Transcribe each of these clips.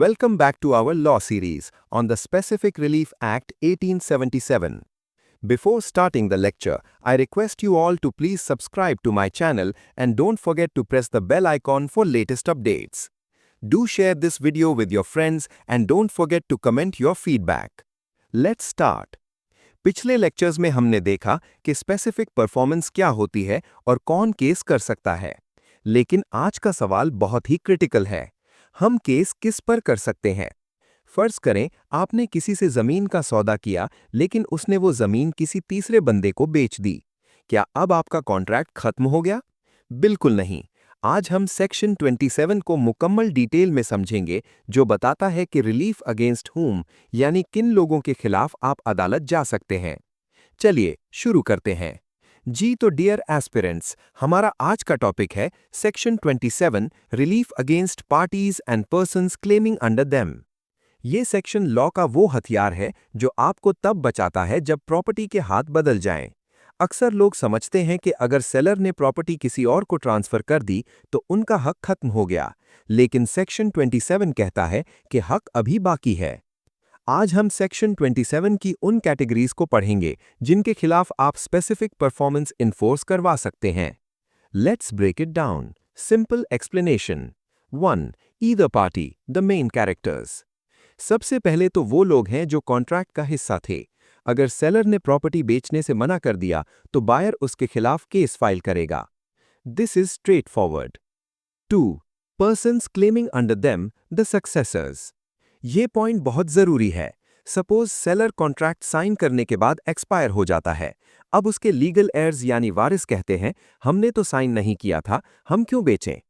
Welcome back to our law series on the Specific Relief Act 1877. Before starting the lecture, I request you all to please subscribe to my channel and don't forget to press the bell icon for latest updates. Do share this video with your friends and don't forget to comment your feedback. Let's start. पिछले lectures में हमने देखा कि specific performance क्या होती है और कौन केस कर सकता है। लेकिन आज का सवाल बहुत ही क्रिटिकल है। हम केस किस पर कर सकते हैं? फर्ज करें आपने किसी से जमीन का सौदा किया लेकिन उसने वो जमीन किसी तीसरे बंदे को बेच दी। क्या अब आपका कॉन्ट्रैक्ट खत्म हो गया? बिल्कुल नहीं। आज हम सेक्शन 27 को मुकम्मल डिटेल में समझेंगे जो बताता है कि रिलीफ अगेंस्ट हुम यानी किन लोगों के खिलाफ आप अदालत जा सकते हैं। चलिए शुरू करते हैं। जी तो डियर एस्पिरेंट्स, हमारा आज का टॉपिक है section 27 relief against parties and persons claiming under them. ये सेक्शन लॉ का वो हथियार है जो आपको तब बचाता है जब प्रॉपर्टी के हाथ बदल जाएं। अक्सर लोग समझते हैं कि अगर सेलर ने प्रॉपर्टी किसी और को ट्रांसफर कर दी तो उनका हक खत्म हो गया, लेकिन सेक्शन 27 कहता है कि हक अभी बाकी है। आज हम सेक्शन 27 की उन कैटेगरीज को पढ़ेंगे जिनके खिलाफ आप स्पेसिफिक परफॉर्मेंस इन्फोर्स करवा सकते हैं। Let's break it down. Simple explanation. 1. Either party, the main characters. सबसे पहले तो वो लोग हैं जो कॉन्ट्रैक्ट का हिस्सा थे। अगर सेलर ने प्रॉपर्टी बेचने से मना कर दिया तो बायर उसके खिलाफ केस फाइल करेगा। This is straight forward. 2. Persons claiming under them, the successors. ये पॉइंट बहुत जरूरी है। सपोज सेलर कॉन्ट्रैक्ट साइन करने के बाद एक्सपायर हो जाता है। अब उसके लीगल एयर्स यानी वारिस कहते हैं, हमने तो साइन नहीं किया था, हम क्यों बेचें?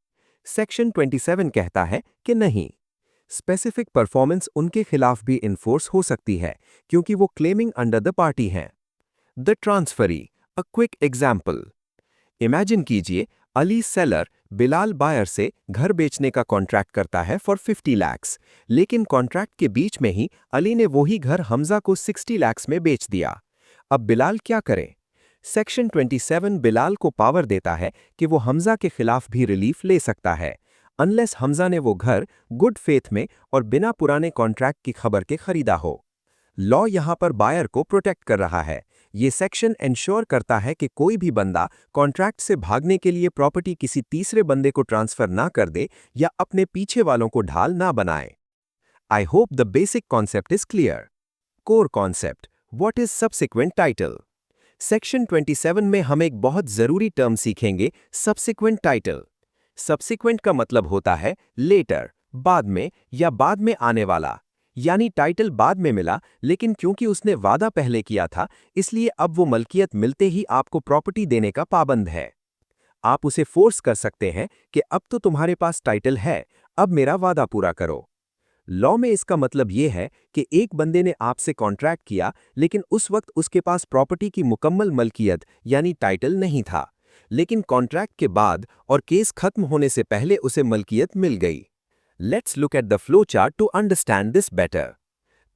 सेक्शन 27 कहता है कि नहीं। स्पेसिफिक परफॉर्मेंस उनके खिलाफ भी इन्फोर्स हो सकती है क्योंकि वो क्लेमिंग अंडर द पार्टी हैं। The transferee, a quick example. Imagine कीजिए अली सेलर बिलाल बायर से घर बेचने का कॉन्ट्रैक्ट करता है फॉर 50 लाख्स, लेकिन कॉन्ट्रैक्ट के बीच में ही अली ने वही घर हमजा को 60 लाख्स में बेच दिया। अब बिलाल क्या करे? सेक्शन 27 बिलाल को पावर देता है कि वो हमजा के खिलाफ भी रिलीफ ले सकता है, अनलेस हमजा ने वो घर गुड फेथ में और बिना पुराने कॉन्ट्रैक्ट की खबर के खरीदा हो। लॉ यहां पर बायर को प्रोटेक्ट कर रहा है। ये सेक्शन इंश्योर करता है कि कोई भी बंदा कॉन्ट्रैक्ट से भागने के लिए प्रॉपर्टी किसी तीसरे बंदे को ट्रांसफर ना कर दे या अपने पीछे वालों को ढाल ना बनाए। I hope the basic concept is clear. Core concept, what is subsequent title? Section 27 में हम एक बहुत जरूरी टर्म सीखेंगे, सब्सिक्वेंट टाइटल। सब्सिक्वेंट का मतलब होता है लेटर, बाद में या बाद में आने वाला। यानी टाइटल बाद में मिला, लेकिन क्योंकि उसने वादा पहले किया था इसलिए अब वो मलकियत मिलते ही आपको प्रॉपर्टी देने का पाबंद है। आप उसे फोर्स कर सकते हैं कि अब तो तुम्हारे पास टाइटल है, अब मेरा वादा पूरा करो। लॉ में इसका मतलब यह है कि एक बंदे ने आपसे कॉन्ट्रैक्ट किया लेकिन उस वक्त उसके पास प्रॉपर्टी की मुकम्मल मलकियत यानी टाइटल नहीं था, लेकिन कॉन्ट्रैक्ट के बाद और केस खत्म होने से पहले उसे मलकियत मिल गई। Let's look at the flow chart to understand this better.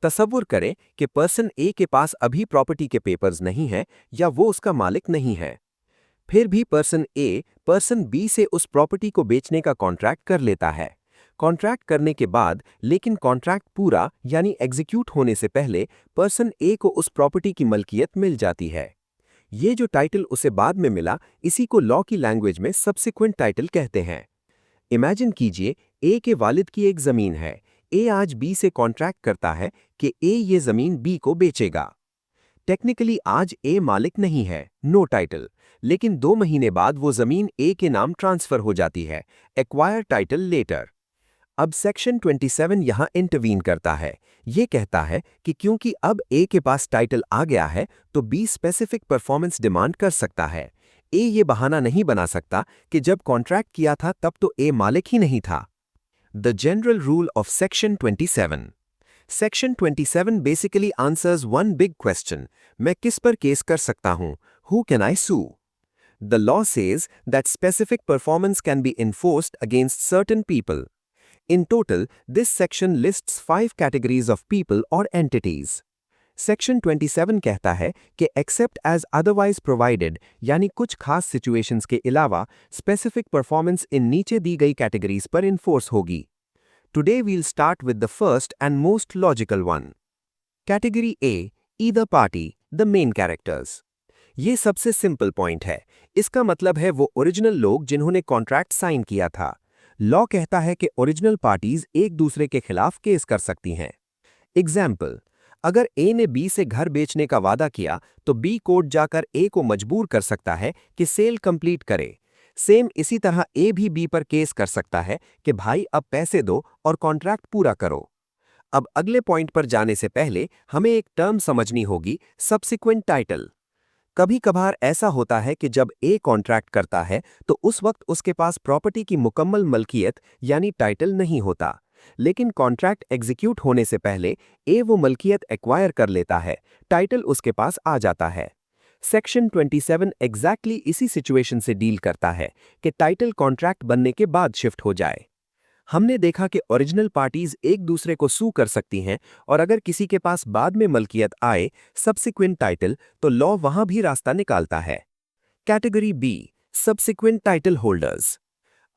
तसव्वुर करें कि पर्सन ए के पास अभी प्रॉपर्टी के पेपर्स नहीं हैं या वो उसका मालिक नहीं है। फिर भी पर्सन ए पर्सन बी से उस प्रॉपर्टी को बेचने का कॉन्ट्रैक्ट कर लेता है। कॉन्ट्रैक्ट करने के बाद लेकिन कॉन्ट्रैक्ट पूरा यानी एग्जीक्यूट होने से पहले पर्सन ए को उस प्रॉपर्टी की मलकियत मिल जाती है। ये जो टाइटल उसे बाद में मिला, इसी को लॉ की लैंग्वेज में सब्सिक्वेंट टाइटल कहते हैं। इमेजिन कीजिए ए के वालिद की एक जमीन है। ए आज बी से कॉन्ट्रैक्ट करता है कि ए ये जमीन बी को बेचेगा। टेक्निकली आज ए मालिक नहीं है, नो टाइटल, लेकिन 2 महीने बाद वो जमीन ए के नाम ट्रांसफर हो जाती है, एक्वायर टाइटल लेटर। अब सेक्शन 27 यहां इंटरवीन करता है। ये कहता है कि क्योंकि अब ए के पास टाइटल आ गया है तो बी स्पेसिफिक परफॉर्मेंस डिमांड कर सकता है। ए ये बहाना नहीं बना सकता कि जब कॉन्ट्रैक्ट किया था तब तो ए मालिक ही नहीं था। The general rule of section 27। Section 27 basically answers one big question, मैं किस पर केस कर सकता हूं? Who can I sue? The law says that specific performance can be enforced against certain people. In total, this section lists 5 categories of people or entities. Section 27 कहता है कि except as otherwise provided यानी कुछ खास situations के अलावा specific performance इन नीचे दी गई categories पर enforce होगी। Today we'll start with the first and most logical one. Category A, either party, the main characters. ये सबसे सिंपल पॉइंट है। इसका मतलब है वो ओरिजिनल लोग जिन्होंने कॉन्ट्रैक्ट साइन किया था। लॉ कहता है कि ओरिजिनल पार्टीज एक दूसरे के खिलाफ केस कर सकती हैं। एग्जाम्पल, अगर ए ने बी से घर बेचने का वादा किया तो बी कोर्ट जाकर ए को मजबूर कर सकता है कि सेल कंप्लीट करे। सेम इसी तरह ए भी बी पर केस कर सकता है कि भाई अब पैसे दो और कॉन्ट्रैक्ट पूरा करो। अब अगले पॉइंट पर जाने से पहले हमें एक टर्म समझनी होगी, सब्सिक्वेंट टाइटल। कभी कभार ऐसा होता है कि जब ए कॉन्ट्रैक्ट करता है तो उस वक्त उसके पास प्रॉपर्टी की मुकम्मल मलकियत यानी टाइटल नहीं होता, लेकिन कॉन्ट्रैक्ट एग्जीक्यूट होने से पहले ए वो मलकियत एक्वायर कर लेता है, टाइटल उसके पास आ जाता है। सेक्शन 27 एग्जैक्टली इसी सिचुएशन से डील करता है कि टाइटल कॉन्ट्रैक्ट बनने के बाद शिफ्ट हो जाए। हमने देखा कि ओरिजिनल पार्टीज एक दूसरे को सू कर सकती हैं और अगर किसी के पास बाद में मलकियत आए, सब्सिक्वेंट टाइटल, तो लॉ वहां भी रास्ता निकालता है। Category B, subsequent title holders.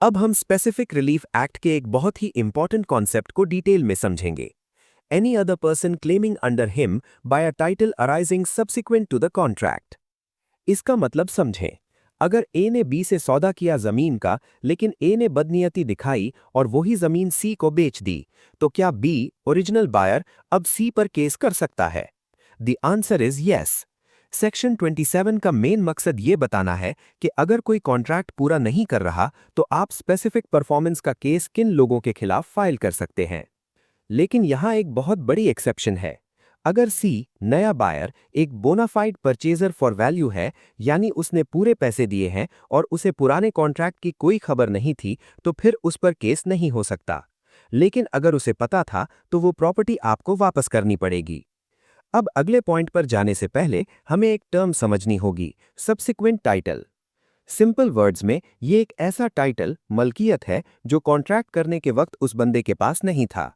अब हम स्पेसिफिक रिलीफ एक्ट के एक बहुत ही इंपॉर्टेंट कॉन्सेप्ट को डिटेल में समझेंगे। Any other person claiming under him by a title arising subsequent to the contract. इसका मतलब समझें। अगर ए ने बी से सौदा किया जमीन का, लेकिन ए ने बदनीयती दिखाई और वही जमीन सी को बेच दी, तो क्या बी, ओरिजिनल बायर, अब सी पर केस कर सकता है? The answer is yes. Section 27 का मेन मकसद ये बताना है कि अगर कोई कॉन्ट्रैक्ट पूरा नहीं कर रहा तो आप स्पेसिफिक परफॉर्मेंस का केस किन लोगों के खिलाफ फाइल कर सकते हैं। लेकिन यहां एक बहुत बड़ी एक्सेप्शन है। अगर सी, नया बायर, एक बोनाफाइड परचेजर फॉर वैल्यू है, यानी उसने पूरे पैसे दिए हैं और उसे पुराने कॉन्ट्रैक्ट की कोई खबर नहीं थी, तो फिर उस पर केस नहीं हो सकता। लेकिन अगर उसे पता था तो वो प्रॉपर्टी आपको वापस करनी पड़ेगी। अब अगले पॉइंट पर जाने से पहले हमें एक टर्म समझनी होगी, सब्सिक्वेंट टाइटल। सिंपल वर्ड्स में ये एक ऐसा टाइटल, मलकियत है जो कॉन्ट्रैक्ट करने के वक्त उस बंदे के पास नहीं था।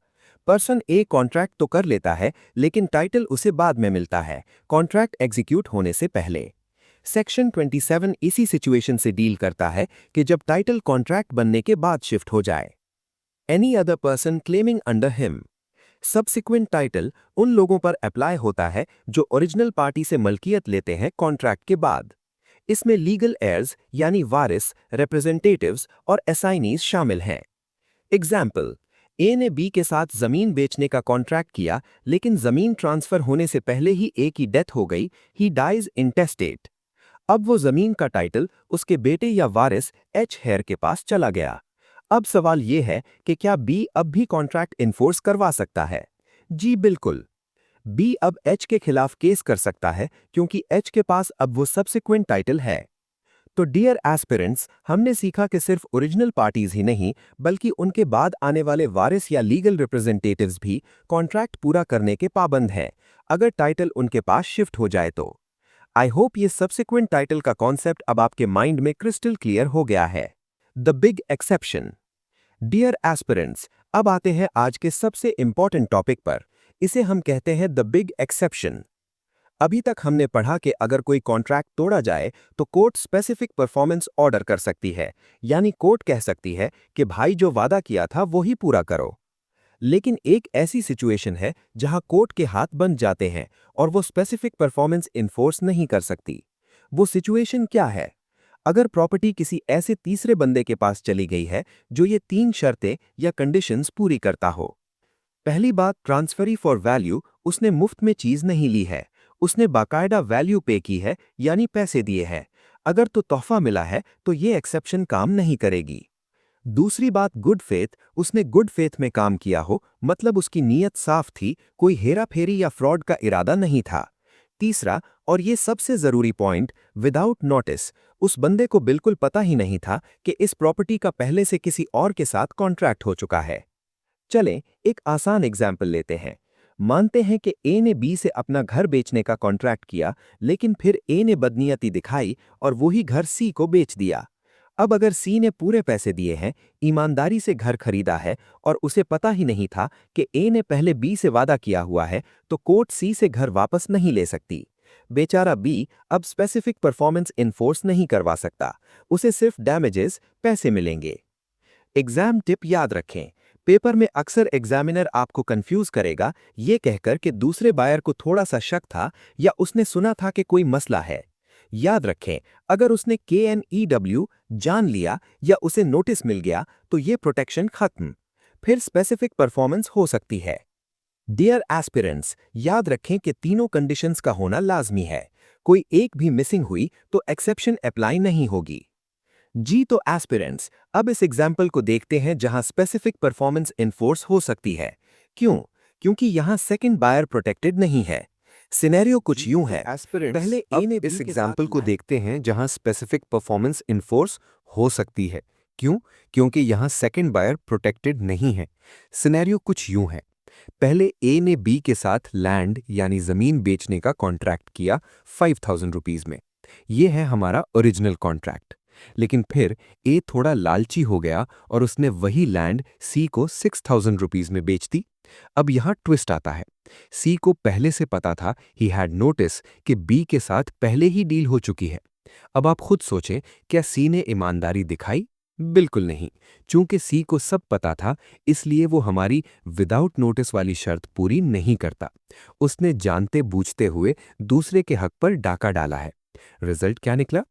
पर्सन ए कॉन्ट्रैक्ट तो कर लेता है, लेकिन टाइटल उसे बाद में मिलता है, कॉन्ट्रैक्ट एग्जीक्यूट होने से पहले। सेक्शन 27 इसी सिचुएशन से डील करता है कि जब टाइटल कॉन्ट्रैक्ट बनने के बाद शिफ्ट हो जाए। Any other person claiming under him. Subsequent title उन लोगों पर अप्लाई होता है जो ओरिजिनल पार्टी से मलकियत लेते हैं कॉन्ट्रैक्ट के बाद। इसमें लीगल एयर्स यानी वारिस, रिप्रेजेंटेटिव्स और असाइनीज शामिल हैं। एग्जाम्पल, ए ने बी के साथ जमीन बेचने का कॉन्ट्रैक्ट किया, लेकिन जमीन ट्रांसफर होने से पहले ही ए की डेथ हो गई, ही डाइज इंटेस्टेट। अब वो जमीन का टाइटल उसके बेटे या वारिस एच हेयर के पास चला गया। अब सवाल ये है कि क्या बी अब भी कॉन्ट्रैक्ट इन्फोर्स करवा सकता है? जी बिल्कुल। बी अब एच के खिलाफ केस कर सकता है क्योंकि एच के पास अब वो सब्सिक्वेंट टाइटल है। तो डियर एस्पिरेंट्स, हमने सीखा कि सिर्फ ओरिजिनल पार्टीज ही नहीं बल्कि उनके बाद आने वाले वारिस या लीगल रिप्रेजेंटेटिव्स भी कॉन्ट्रैक्ट पूरा करने के पाबंद हैं, अगर टाइटल उनके पास शिफ्ट हो जाए तो। आई होप ये सब्सिक्वेंट टाइटल का कॉन्सेप्ट अब आपके माइंड में क्रिस्टल क्लियर हो गया है। The big exception. Dear aspirants, अब आते हैं आज के सबसे इंपॉर्टेंट टॉपिक पर। इसे हम कहते हैं द बिग एक्सेप्शन। अभी तक हमने पढ़ा कि अगर कोई कॉन्ट्रैक्ट तोड़ा जाए तो कोर्ट स्पेसिफिक परफॉर्मेंस ऑर्डर कर सकती है, यानी कोर्ट कह सकती है कि भाई जो वादा किया था वो ही पूरा करो। लेकिन एक ऐसी सिचुएशन है जहां कोर्ट के हाथ बंद जाते हैं और वो स्पेसिफिक परफॉर्मेंस इन्फोर्स नहीं कर सकती। वो सिचुएशन क्या है? अगर प्रॉपर्टी किसी ऐसे तीसरे बंदे के पास चली गई है जो ये 3 शर्तें या कंडीशंस पूरी करता हो। पहली बात, ट्रांसफरी फॉर वैल्यू, उसने मुफ्त में चीज नहीं ली है, उसने बाकायदा वैल्यू पे की है यानी पैसे दिए हैं। अगर तो तोहफा मिला है तो ये एक्सेप्शन काम नहीं करेगी। दूसरी बात, गुड फेथ, उसने गुड फेथ में काम किया हो, मतलब उसकी नीयत साफ थी, कोई हेरा फेरी या फ्रॉड का इरादा नहीं था। तीसरा, और ये सबसे जरूरी पॉइंट, विदाउट नोटिस, उस बंदे को बिल्कुल पता ही नहीं था कि इस प्रॉपर्टी का पहले से किसी और के साथ कॉन्ट्रैक्ट हो चुका है। चलें एक आसान एग्जाम्पल लेते हैं। मानते हैं कि ए ने बी से अपना घर बेचने का कॉन्ट्रैक्ट किया, लेकिन फिर ए ने बदनीयती दिखाई और वही घर सी को बेच दिया। अब अगर सी ने पूरे पैसे दिए हैं, ईमानदारी से घर खरीदा है और उसे पता ही नहीं था कि ए ने पहले बी से वादा किया हुआ है, तो कोर्ट सी से घर वापस नहीं ले सकती। बेचारा बी अब स्पेसिफिक परफॉर्मेंस इन्फोर्स नहीं करवा सकता, उसे सिर्फ डैमेजेस, पैसे मिलेंगे। एग्जाम टिप याद रखें, पेपर में अक्सर एग्जामिनर आपको कंफ्यूज करेगा ये कहकर कि दूसरे बायर को थोड़ा सा शक था या उसने सुना था कि कोई मसला है। याद रखें, अगर उसने KNEW जान लिया या उसे नोटिस मिल गया तो ये प्रोटेक्शन खत्म। फिर स्पेसिफिक परफॉर्मेंस हो सकती है। डियर एस्पिरेंट्स, याद रखें कि तीनों कंडीशंस का होना लाजमी है। कोई एक भी मिसिंग हुई तो एक्सेप्शन अप्लाई नहीं होगी। जी तो एस्पिरेंट्स, अब इस एग्जाम्पल को देखते हैं जहां स्पेसिफिक परफॉर्मेंस इन्फोर्स हो सकती है। क्यों? क्योंकि यहां सेकंड बायर प्रोटेक्टेड नहीं है। सिनेरियो कुछ यूं है। पहले ए ने इस बी के एग्जाम्पल साथ को देखते हैं जहां स्पेसिफिक परफॉर्मेंस इन्फोर्स हो सकती है। क्यों? क्योंकि यहां सेकंड बायर प्रोटेक्टेड नहीं है। सिनेरियो कुछ यूं है। पहले ए ने बी के साथ लैंड यानी जमीन बेचने का कॉन्ट्रैक्ट किया 5,000 रुपीज में। यह है हमारा ओरिजिनल कॉन्ट्रैक्ट। लेकिन फिर ए थोड़ा लालची हो गया और उसने वही लैंड सी को 6,000 रुपीज में बेच दी। अब यहां ट्विस्ट आता है। सी को पहले से पता था, ही हैड नोटिस, कि बी के साथ पहले ही डील हो चुकी है। अब आप खुद सोचें, क्या सी ने ईमानदारी दिखाई? बिल्कुल नहीं। चूंकि सी को सब पता था, इसलिए वो हमारी विदाउट नोटिस वाली शर्त पूरी नहीं करता। उसने जानते बूझते हुए दूसरे के हक पर डाका डाला है। रिजल्ट क्या निकला?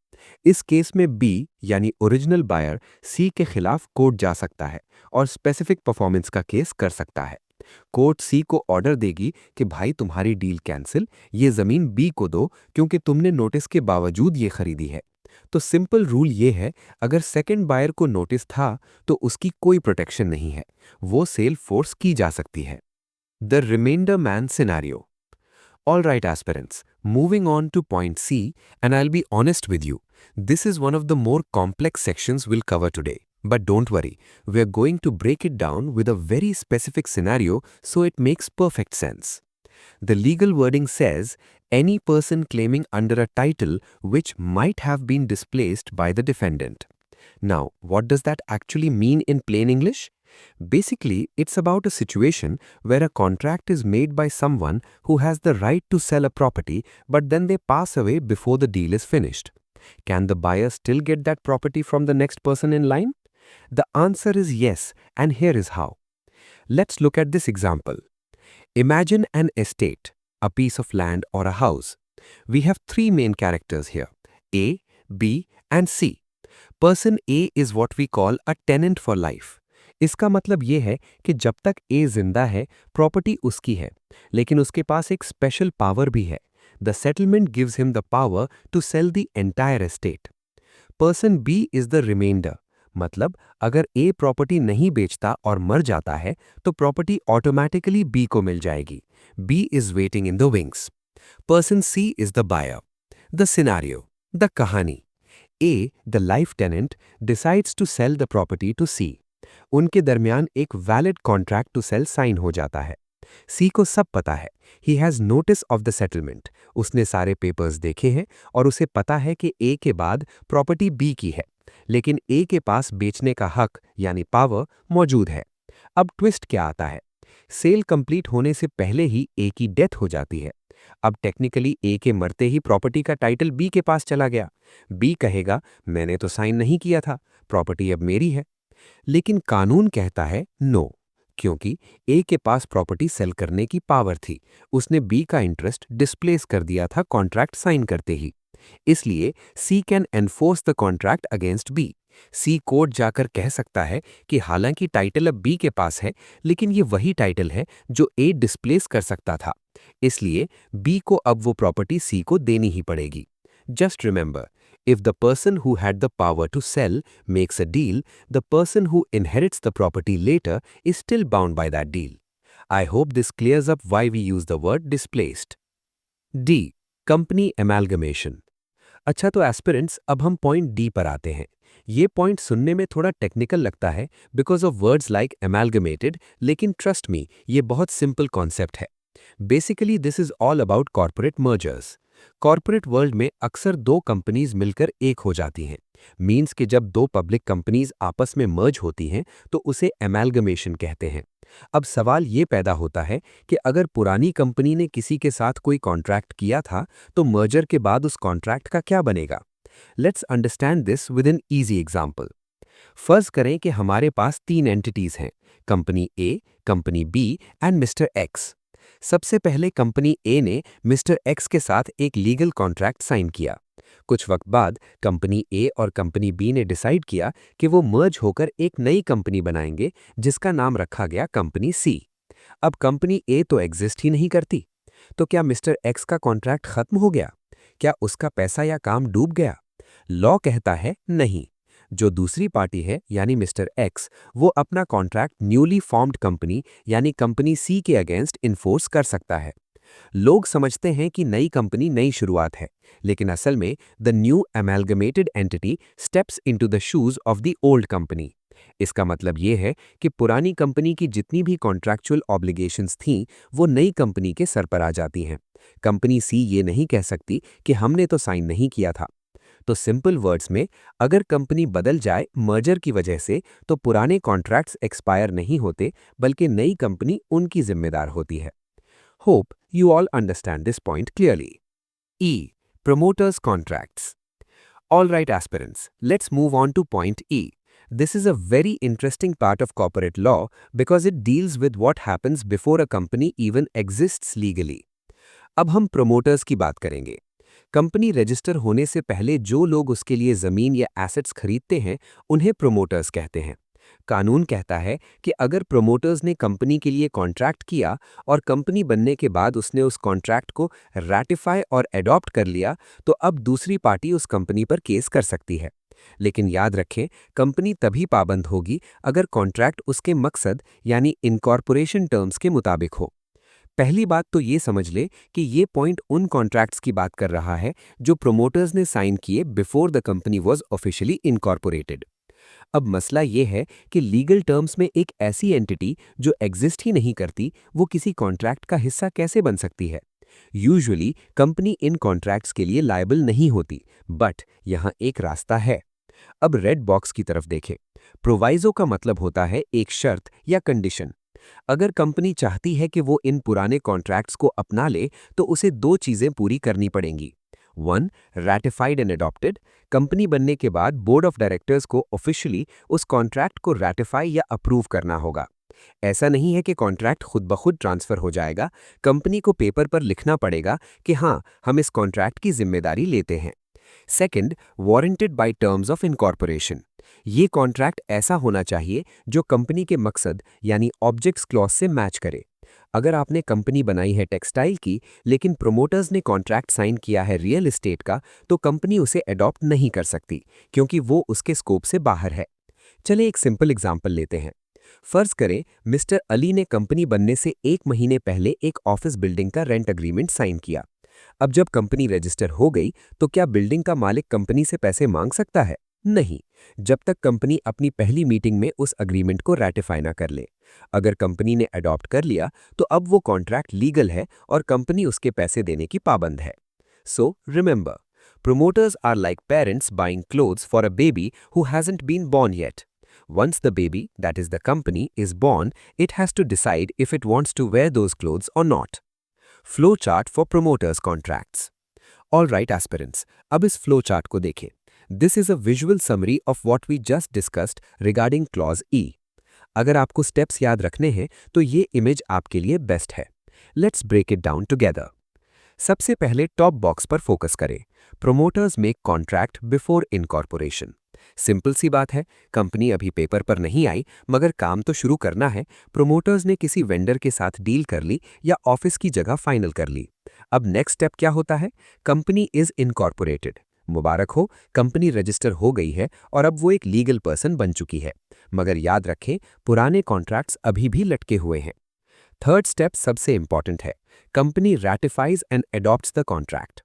इस केस में बी यानी ओरिजिनल बायर सी के खिलाफ कोर्ट जा सकता है और स्पेसिफिक परफॉर्मेंस का केस कर सकता है। कोर्ट सी को ऑर्डर देगी कि भाई तुम्हारी डील कैंसिल, ये जमीन बी को दो क्योंकि तुमने नोटिस के बावजूद ये खरीदी है। तो सिंपल रूल ये है, अगर सेकंड बायर को नोटिस था तो उसकी कोई प्रोटेक्शन नहीं है, वो सेल फोर्स की जा सकती है। The remainder man scenario. All right, aspirants, moving on to point C, and I'll be honest with you, this is one of the more complex sections we'll cover today. But don't worry, we're going to break it down with a very specific scenario so it makes perfect sense. The legal wording says, any person claiming under a title which might have been displaced by the defendant. Now, what does that actually mean in plain English? Basically, it's about a situation where a contract is made by someone who has the right to sell a property, but then they pass away before the deal is finished. Can the buyer still get that property from the next person in line? The answer is yes, and here is how. Let's look at this example. Imagine an estate, a piece of land or a house. We have three main characters here, A, B, and C. Person A is what we call a tenant for life. इसका मतलब ये है कि जब तक ए जिंदा है, property उसकी है, लेकिन उसके पास एक स्पेशल पावर भी है। The settlement gives him the power to sell the entire estate. Person B is the remainder, मतलब अगर ए प्रॉपर्टी नहीं बेचता और मर जाता है तो प्रॉपर्टी ऑटोमेटिकली बी को मिल जाएगी। B is waiting in the wings. Person C is the buyer. The scenario, the कहानी। A, the life tenant, decides to sell the property to C. उनके दरमियान एक valid contract to sell sign हो जाता है। सी को सब पता है, he has notice of the settlement. उसने सारे पेपर्स देखे हैं और उसे पता है कि ए के बाद प्रॉपर्टी बी की है, लेकिन ए के पास बेचने का हक यानी पावर मौजूद है। अब ट्विस्ट क्या आता है? सेल कंप्लीट होने से पहले ही ए की डेथ हो जाती है। अब टेक्निकली ए के मरते ही प्रॉपर्टी का टाइटल बी के पास चला गया। बी कहेगा, मैंने तो साइन नहीं किया था, प्रॉपर्टी अब मेरी है। लेकिन कानून कहता है नो, क्योंकि ए के पास प्रॉपर्टी सेल करने की पावर थी। उसने बी का इंटरेस्ट डिस्प्लेस कर दिया था कॉन्ट्रैक्ट साइन करते ही। इसलिए C can enforce the contract against B. C court जाकर कह सकता है कि हालांकि टाइटल अब बी के पास है, लेकिन ये वही टाइटल है जो ए डिस्प्लेस कर सकता था, इसलिए बी को अब वो प्रॉपर्टी सी को देनी ही पड़ेगी। Just remember, if the person who had the power to sell makes a deal, the person who inherits the property later is still bound by that deal. I hope this clears up why we use the word displaced. D. Company amalgamation. अच्छा तो aspirants, अब हम point D पर आते हैं। ये point सुनने में थोड़ा टेक्निकल लगता है बिकॉज ऑफ वर्ड्स लाइक एमालगमेटेड, लेकिन ट्रस्ट मी, ये बहुत सिंपल कॉन्सेप्ट है। Basically this is all about corporate mergers. Corporate world में अक्सर दो कंपनीज मिलकर एक हो जाती हैं। मींस कि जब दो पब्लिक कंपनीज आपस में मर्ज होती हैं तो उसे एमालगमेशन कहते हैं। अब सवाल ये पैदा होता है कि अगर पुरानी कंपनी ने किसी के साथ कोई कॉन्ट्रैक्ट किया था तो मर्जर के बाद उस कॉन्ट्रैक्ट का क्या बनेगा? Let's understand this with an easy example. फर्ज करें कि हमारे पास तीन एंटिटीज हैं, company A, company B and mister X. सबसे पहले कंपनी ए ने मिस्टर एक्स के साथ एक लीगल कॉन्ट्रैक्ट साइन किया। कुछ वक्त बाद कंपनी ए और कंपनी बी ने डिसाइड किया कि वो मर्ज होकर एक नई कंपनी बनाएंगे जिसका नाम रखा गया कंपनी सी। अब कंपनी ए तो एग्जिस्ट ही नहीं करती, तो क्या मिस्टर एक्स का कॉन्ट्रैक्ट खत्म हो गया? क्या उसका पैसा या काम डूब गया? लॉ कहता है नहीं। जो दूसरी पार्टी है यानी मिस्टर एक्स, वो अपना कॉन्ट्रैक्ट न्यूली फॉर्म्ड कंपनी यानी कंपनी सी के अगेंस्ट इन्फोर्स कर सकता है। लोग समझते हैं कि नई कंपनी नई शुरुआत है, लेकिन असल में the new amalgamated entity steps into the shoes of the old company. इसका मतलब ये है कि पुरानी कंपनी की जितनी भी कॉन्ट्रैक्चुअल ऑब्लिगेशंस थीं, वो नई कंपनी के सर पर आ जाती हैं। कंपनी सी ये नहीं कह सकती कि हमने तो साइन नहीं किया था। तो सिंपल वर्ड्स में, अगर कंपनी बदल जाए मर्जर की वजह से, तो पुराने कॉन्ट्रैक्ट्स एक्सपायर नहीं होते, बल्कि नई कंपनी उनकी जिम्मेदार होती है। Hope you all understand this point clearly. E. Promoters contracts. All right, aspirants, let's move on to point E. This is a very interesting part of corporate law because it deals with what happens before a company even exists legally. अब हम promoters की बात करेंगे। Company register होने से पहले जो लोग उसके लिए जमीन या एसेट्स खरीदते हैं, उन्हें प्रोमोटर्स कहते हैं। कानून कहता है कि अगर प्रोमोटर्स ने कंपनी के लिए कॉन्ट्रैक्ट किया और कंपनी बनने के बाद उसने उस कॉन्ट्रैक्ट को रैटिफाई और एडॉप्ट कर लिया, तो अब दूसरी पार्टी उस कंपनी पर केस कर सकती है। लेकिन याद रखें, कंपनी तभी पाबंद होगी अगर कॉन्ट्रैक्ट उसके मकसद यानी इनकॉर्पोरेशन टर्म्स के मुताबिक हो। पहली बात तो ये समझ ले कि ये पॉइंट उन कॉन्ट्रैक्ट्स की बात कर रहा है जो प्रोमोटर्स ने साइन किए before the company was officially incorporated. अब मसला ये है कि लीगल टर्म्स में एक ऐसी एंटिटी जो एग्जिस्ट ही नहीं करती, वो किसी कॉन्ट्रैक्ट का हिस्सा कैसे बन सकती है? यूजुअली कंपनी इन कॉन्ट्रैक्ट्स के लिए लायबल नहीं होती, बट यहाँ एक रास्ता है। अब रेड बॉक्स की तरफ देखें। प्रोवाइजो का मतलब होता है एक शर्त या कंडीशन। अगर कंपनी चाहती है कि वो इन पुराने कॉन्ट्रैक्ट्स को अपना ले, तो उसे दो चीजें पूरी करनी पड़ेंगी। 1. Ratified and adopted. कंपनी बनने के बाद बोर्ड ऑफ डायरेक्टर्स को ऑफिशियली उस कॉन्ट्रैक्ट को रैटिफाई या अप्रूव करना होगा। ऐसा नहीं है कि कॉन्ट्रैक्ट खुद ब खुद ट्रांसफर हो जाएगा। कंपनी को पेपर पर लिखना पड़ेगा कि हाँ, हम इस कॉन्ट्रैक्ट की जिम्मेदारी लेते हैं। Second, warranted bye terms of incorporation. ये कॉन्ट्रैक्ट ऐसा होना चाहिए जो कंपनी के मकसद यानी ऑब्जेक्ट्स क्लॉज से मैच करे। अगर आपने कंपनी बनाई है टेक्सटाइल की, लेकिन प्रोमोटर्स ने कॉन्ट्रैक्ट साइन किया है रियल एस्टेट का, तो कंपनी उसे अडॉप्ट नहीं कर सकती, क्योंकि वो उसके स्कोप से बाहर है। चले एक सिंपल एग्जाम्पल लेते हैं। फर्ज करें मिस्टर अली ने कंपनी बनने से 1 महीने पहले एक ऑफिस बिल्डिंग का रेंट अग्रीमेंट साइन किया। अब जब कंपनी रजिस्टर हो गई, तो क्या बिल्डिंग का मालिक कंपनी से पैसे मांग सकता है? नहीं, जब तक कंपनी अपनी पहली मीटिंग में उस अग्रीमेंट को रैटिफाई ना कर ले। अगर कंपनी ने अडॉप्ट कर लिया, तो अब वो कॉन्ट्रैक्ट लीगल है और कंपनी उसके पैसे देने की पाबंद है। So remember, promoters are like parents buying clothes for a baby who hasn't been born yet. Once the baby, that is the company, is born, it has to decide if it wants to wear those clothes or not. Flow chart for promoters contracts. All right, aspirants, अब इस flow chart को देखें। This is a visual summary of what we just discussed regarding clause E. अगर आपको steps याद रखने हैं, तो ये image आपके लिए बेस्ट है। Let's break it down together. सबसे पहले टॉप बॉक्स पर फोकस करें। Promoters make contract before incorporation. Simple सी बात है, कंपनी अभी पेपर पर नहीं आई, मगर काम तो शुरू करना है। प्रोमोटर्स ने किसी वेंडर के साथ डील कर ली या ऑफिस की जगह फाइनल कर ली। अब नेक्स्ट स्टेप क्या होता है? Company is incorporated. मुबारक हो, कंपनी रजिस्टर हो गई है और अब वो एक लीगल पर्सन बन चुकी है। मगर याद रखें, पुराने कॉन्ट्रैक्ट्स अभी भी लटके हुए हैं। थर्ड स्टेप सबसे इंपॉर्टेंट है। Company ratifies and adopts the contract.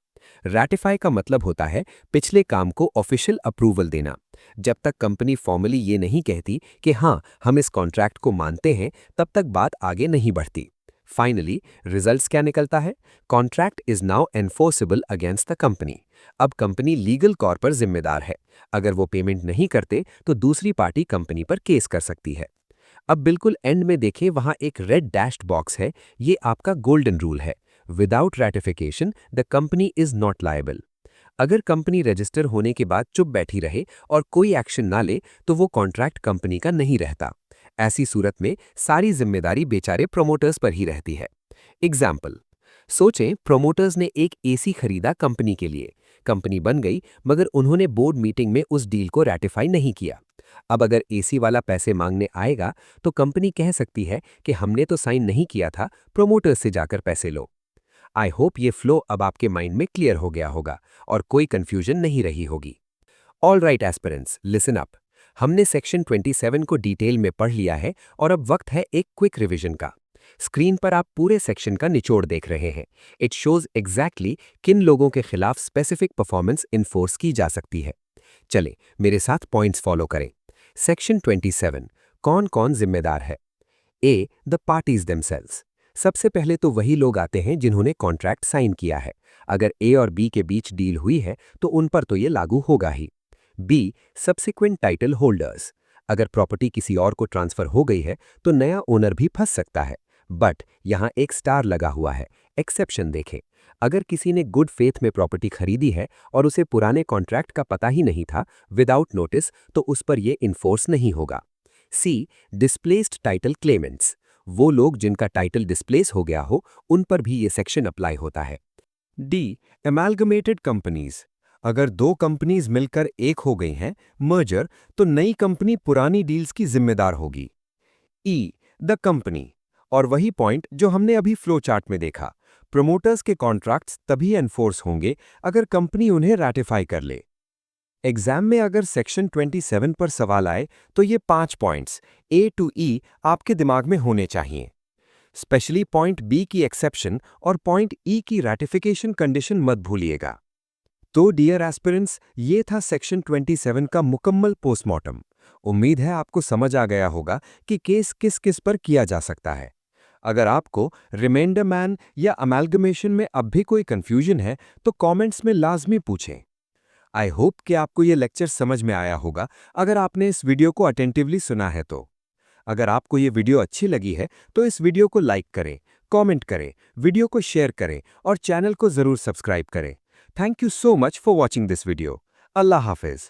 Ratify का मतलब होता है पिछले काम को ऑफिशियल अप्रूवल देना। जब तक कंपनी फॉर्मली ये नहीं कहती कि हाँ, हम इस कॉन्ट्रैक्ट को मानते हैं, तब तक बात आगे नहीं बढ़ती। फाइनली रिजल्ट्स क्या निकलता है? Contract is now enforceable against the company. अब कंपनी लीगल कॉर पर जिम्मेदार है। अगर वो पेमेंट नहीं करते, तो दूसरी पार्टी कंपनी पर केस कर सकती है। अब बिल्कुल एंड में देखें, वहां एक रेड डैश्ड बॉक्स है। ये आपका गोल्डन रूल है। Without ratification the company is not liable. अगर कंपनी रजिस्टर होने के बाद चुप बैठी रहे और कोई एक्शन ना ले, तो वो कॉन्ट्रैक्ट कंपनी का नहीं रहता। ऐसी सूरत में सारी जिम्मेदारी बेचारे प्रोमोटर्स पर ही रहती है। एग्जाम्पल, सोचें प्रोमोटर्स ने एक एसी खरीदा कंपनी के लिए। कंपनी बन गई, मगर उन्होंने बोर्ड मीटिंग में उस डील को रैटिफाई नहीं किया। अब अगर एसी वाला पैसे मांगने आएगा तो कंपनी कह सकती है कि हमने तो साइन नहीं किया था, प्रोमोटर्स से जाकर पैसे लो। आई होप ये फ्लो अब आपके माइंड में क्लियर हो गया होगा और कोई कंफ्यूजन नहीं रही होगी। All right aspirants, listen up. हमने सेक्शन 27 को डिटेल में पढ़ लिया है और अब वक्त है एक क्विक रिवीजन का। स्क्रीन पर आप पूरे सेक्शन का निचोड़ देख रहे हैं। इट शोज एग्जैक्टली किन लोगों के खिलाफ स्पेसिफिक परफॉर्मेंस इन्फोर्स की जा सकती है। चले मेरे साथ पॉइंट्स फॉलो करें। सेक्शन 27, कौन कौन जिम्मेदार है? ए, द पार्टीज देमसेल्व्स। सबसे पहले तो वही लोग आते हैं जिन्होंने कॉन्ट्रैक्ट साइन किया है। अगर ए और बी के बीच डील हुई है तो उन पर तो ये लागू होगा ही। B, subsequent title holders. अगर प्रॉपर्टी किसी और को ट्रांसफर हो गई है तो नया ओनर भी फंस सकता है। बट यहाँ एक स्टार लगा हुआ है, एक्सेप्शन देखें। अगर किसी ने गुड फेथ में प्रॉपर्टी खरीदी है और उसे पुराने कॉन्ट्रैक्ट का पता ही नहीं था विदाउट नोटिस, तो उस पर यह इन्फोर्स नहीं होगा। सी, डिस्प्लेस्ड टाइटल क्लेमेंट्स। वो लोग जिनका टाइटल डिस्प्लेस हो गया हो, उन पर भी ये सेक्शन अप्लाई होता है। D, amalgamated companies. अगर दो कंपनीज मिलकर एक हो गई हैं, मर्जर, तो नई कंपनी पुरानी डील्स की जिम्मेदार होगी। ई, द कंपनी। और वही पॉइंट जो हमने अभी फ्लो चार्ट में देखा, प्रमोटर्स के कॉन्ट्रैक्ट्स तभी एनफोर्स होंगे अगर कंपनी उन्हें रैटिफाई कर ले। एग्जाम में अगर सेक्शन 27 पर सवाल आए तो ये 5 पॉइंट्स ए टू ई आपके दिमाग में होने चाहिए। स्पेशली पॉइंट बी की एक्सेप्शन और पॉइंट ई की रैटिफिकेशन कंडीशन मत भूलिएगा। तो डियर एस्पिरेंट्स, ये था सेक्शन 27 का मुकम्मल पोस्टमार्टम। उम्मीद है आपको समझ आ गया होगा कि केस किस किस पर किया जा सकता है। अगर आपको रिमाइंडर मैन या अमेल्गमेशन में अब भी कोई कंफ्यूजन है तो कमेंट्स में लाजमी पूछें। आई होप कि आपको ये लेक्चर समझ में आया होगा अगर आपने इस वीडियो को अटेंटिवली सुना है तो। अगर आपको ये वीडियो अच्छी लगी है तो इस वीडियो को लाइक करें, कमेंट करें, वीडियो को शेयर करें और चैनल को ज़रूर सब्सक्राइब करें। Thank you so much for watching this video. अल्लाह हाफिज़।